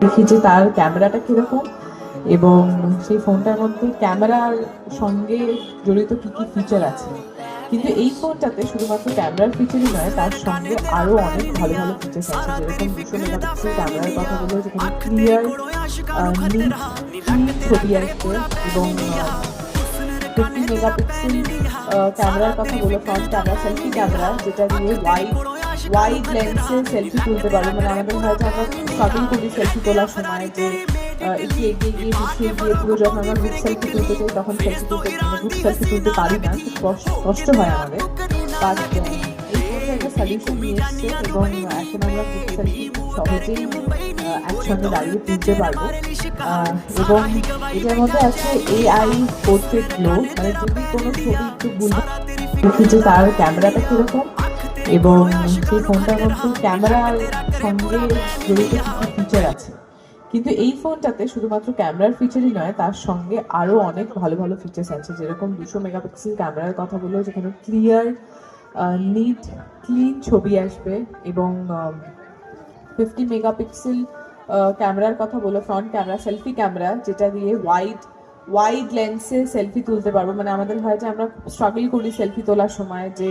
দেখি যে তার ক্যামেরাটা কিরকম এবং সেই ফোনটার মধ্যে ক্যামেরার সঙ্গে জড়িত কি কি ফিচার আছে। কিন্তু এই ফোনটাতে শুধুমাত্র ক্যামেরার ফিচারই নয়, তার সঙ্গে আরো অনেক ভালো ভালো ফিচার্স আছে, যেরকম 200 মেগাপিক্সেল ক্যামেরার কথা বলে, যেখানে ক্লিয়ার নিট ক্লিন ছবি আসবে, এবং 50 মেগাপিক্সেল ক্যামেরার কথা বলে ফ্রন্ট ক্যামেরা, সেলফি ক্যামেরা, যেটা দিয়ে ওয়াইড ওয়াইড লেন্সে সেলফি তুলতে পারবো। মানে আমাদের হয়তো আমরা স্ট্রাগল করি সেলফি তোলার সময়, যে একটু এগিয়ে গিয়ে পিছিয়ে গিয়ে, পুরো যখন আমরা গ্রুপ সেলফি তুলতে চাই তখন সেলফি তুলতে গ্রুপ সেলফি তুলতে পারি না, খুব কষ্ট হয় আমাদের। বাট এই ফোনটা একটা সলিউশন নিয়ে এসছে, এবং এখন আমরা গ্রুপ সেলফি খুব সহজেই একসঙ্গে দাঁড়িয়ে তুলতে পারবো। এবং এটার মধ্যে আছে এআই পোর্ট্রেট গ্লো, মানে যদি কোনো ছবি একটু ভুল দেখি যে তার ক্যামেরাটা কিরকম, এবং সেই ফোনটার মধ্যে ক্যামেরার সঙ্গে জড়িত কি কি ফিচার আছে। কিন্তু এই ফোনটাতে শুধুমাত্র ক্যামেরার ফিচারই নয়, তার সঙ্গে আরো অনেক ভালো ভালো ফিচার্স আছে, যেরকম 200 মেগাপিক্সেল ক্যামেরার কথা বলে, যেখানে ক্লিয়ার নিট ক্লিন ছবি আসবে, এবং 50 মেগাপিক্সেল ক্যামেরার কথা বলে ফ্রন্ট ক্যামেরা, সেলফি ক্যামেরা, যেটা দিয়ে ওয়াইড ওয়াইড লেন্সে সেলফি তুলতে পারবো। মানে আমাদের হয় যে আমরা স্ট্রাগল করি সেলফি তোলার সময়, যে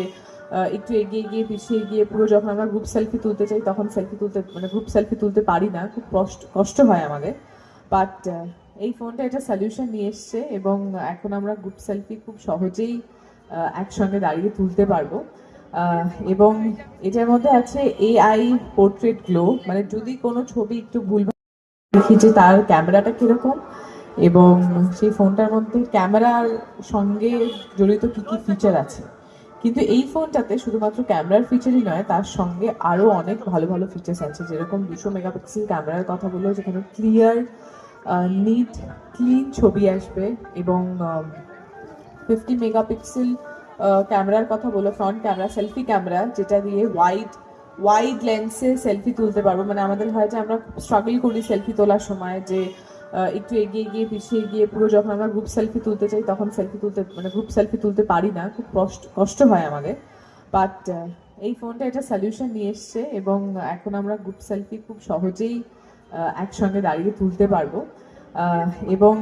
একটু এগিয়ে গিয়ে পিছিয়ে গিয়ে, পুরো যখন আমরা গ্রুপ সেলফি তুলতে চাই তখন গ্রুপ সেলফি তুলতে পারি না, খুব কষ্ট হয় আমাদের। বাট এই ফোনটা এটা সলিউশন নিয়ে এসছে, এবং এখন আমরা গ্রুপ সেলফি খুব সহজেই একসঙ্গে দাঁড়িয়ে তুলতে পারবো। এবং এটার মধ্যে আছে এআই পোর্ট্রেট গ্লো, মানে যদি কোনো ছবি একটু ভুল দেখি যে তার ক্যামেরাটা কিরকম, এবং সেই ফোনটার মধ্যে ক্যামেরার সঙ্গে জড়িত কি কি ফিচার আছে। কিন্তু এই ফোনটাতে শুধুমাত্র ক্যামেরার ফিচারই নয়, তার সঙ্গে আরো অনেক ভালো ভালো ফিচার্স আছে, যেরকম 200 মেগাপিক্সেল ক্যামেরার কথা বলে, যেখানে ক্লিয়ার নিট ক্লিন ছবি আসবে, এবং 50 মেগাপিক্সেল ক্যামেরার কথা বলে ফ্রন্ট ক্যামেরা, সেলফি ক্যামেরা, যেটা দিয়ে ওয়াইড লেন্সে সেলফি তুলতে পারবো। মানে আমাদের হয় যে আমরা স্ট্রাগল করি সেলফি তোলার সময়, যে একটু এগিয়ে গিয়ে পিছিয়ে গিয়ে, পুরো যখন আমরা গ্রুপ সেলফি তুলতে চাই তখন গ্রুপ সেলফি তুলতে পারি না, খুব কষ্ট হয় আমাদের। বাট এই ফোনটা এটা সলিউশন নিয়ে এসছে, এবং এখন আমরা গ্রুপ সেলফি খুব সহজেই একসঙ্গে দাঁড়িয়ে তুলতে পারবো। এবং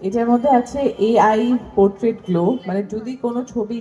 এটার মধ্যে আছে এআই পোর্ট্রেট গ্লো, মানে যদি কোনো ছবি